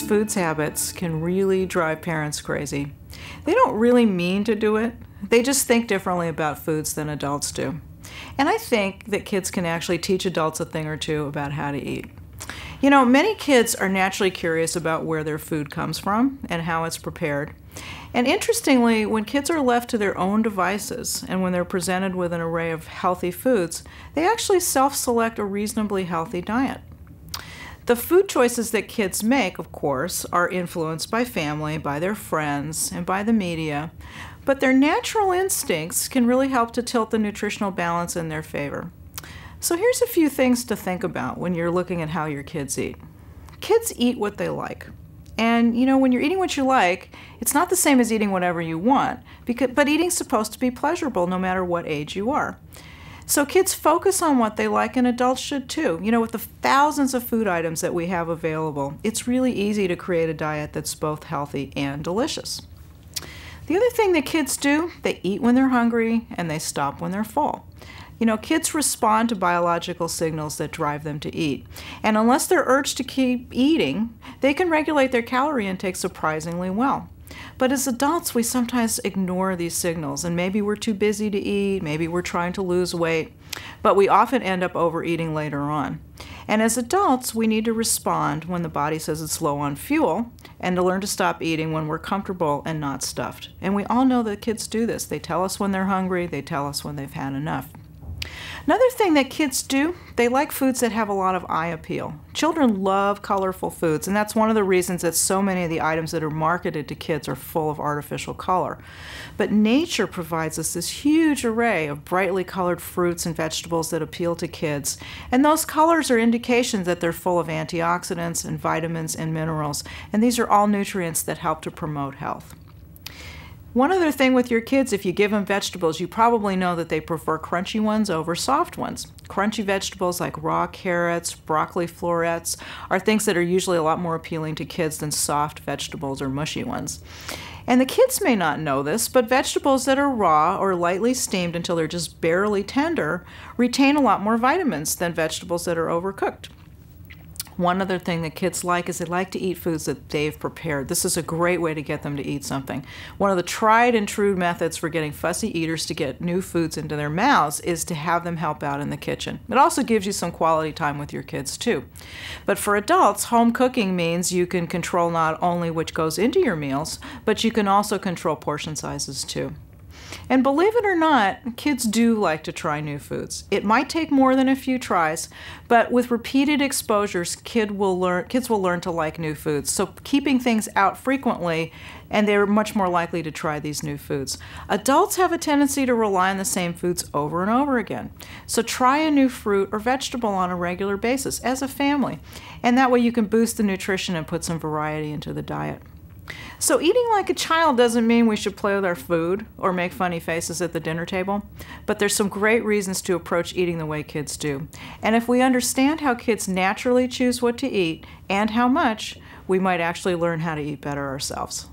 foods habits can really drive parents crazy. They don't really mean to do it. They just think differently about foods than adults do. And I think that kids can actually teach adults a thing or two about how to eat. You know, many kids are naturally curious about where their food comes from and how it's prepared. And interestingly, when kids are left to their own devices and when they're presented with an array of healthy foods, they actually self-select a reasonably healthy diet. The food choices that kids make, of course, are influenced by family, by their friends, and by the media, but their natural instincts can really help to tilt the nutritional balance in their favor. So here's a few things to think about when you're looking at how your kids eat. Kids eat what they like. And you know, when you're eating what you like, it's not the same as eating whatever you want, but eating's supposed to be pleasurable no matter what age you are. So kids focus on what they like, and adults should too. You know, with the thousands of food items that we have available, it's really easy to create a diet that's both healthy and delicious. The other thing that kids do, they eat when they're hungry and they stop when they're full. You know, kids respond to biological signals that drive them to eat. And unless they're urged to keep eating, they can regulate their calorie intake surprisingly well. But as adults, we sometimes ignore these signals, and maybe we're too busy to eat, maybe we're trying to lose weight, but we often end up overeating later on. And as adults, we need to respond when the body says it's low on fuel, and to learn to stop eating when we're comfortable and not stuffed. And we all know that kids do this. They tell us when they're hungry, they tell us when they've had enough. Another thing that kids do, they like foods that have a lot of eye appeal. Children love colorful foods, and that's one of the reasons that so many of the items that are marketed to kids are full of artificial color. But nature provides us this huge array of brightly colored fruits and vegetables that appeal to kids, and those colors are indications that they're full of antioxidants and vitamins and minerals, and these are all nutrients that help to promote health. One other thing with your kids, if you give them vegetables, you probably know that they prefer crunchy ones over soft ones. Crunchy vegetables like raw carrots, broccoli florets are things that are usually a lot more appealing to kids than soft vegetables or mushy ones. And the kids may not know this, but vegetables that are raw or lightly steamed until they're just barely tender retain a lot more vitamins than vegetables that are overcooked. One other thing that kids like is they like to eat foods that they've prepared. This is a great way to get them to eat something. One of the tried and true methods for getting fussy eaters to get new foods into their mouths is to have them help out in the kitchen. It also gives you some quality time with your kids too. But for adults, home cooking means you can control not only which goes into your meals, but you can also control portion sizes too. And believe it or not, kids do like to try new foods. It might take more than a few tries, but with repeated exposures, kids will learn to like new foods. So keeping things out frequently, and they're much more likely to try these new foods. Adults have a tendency to rely on the same foods over and over again. So try a new fruit or vegetable on a regular basis as a family, and that way you can boost the nutrition and put some variety into the diet. So eating like a child doesn't mean we should play with our food or make funny faces at the dinner table, but there's some great reasons to approach eating the way kids do. And if we understand how kids naturally choose what to eat and how much, we might actually learn how to eat better ourselves.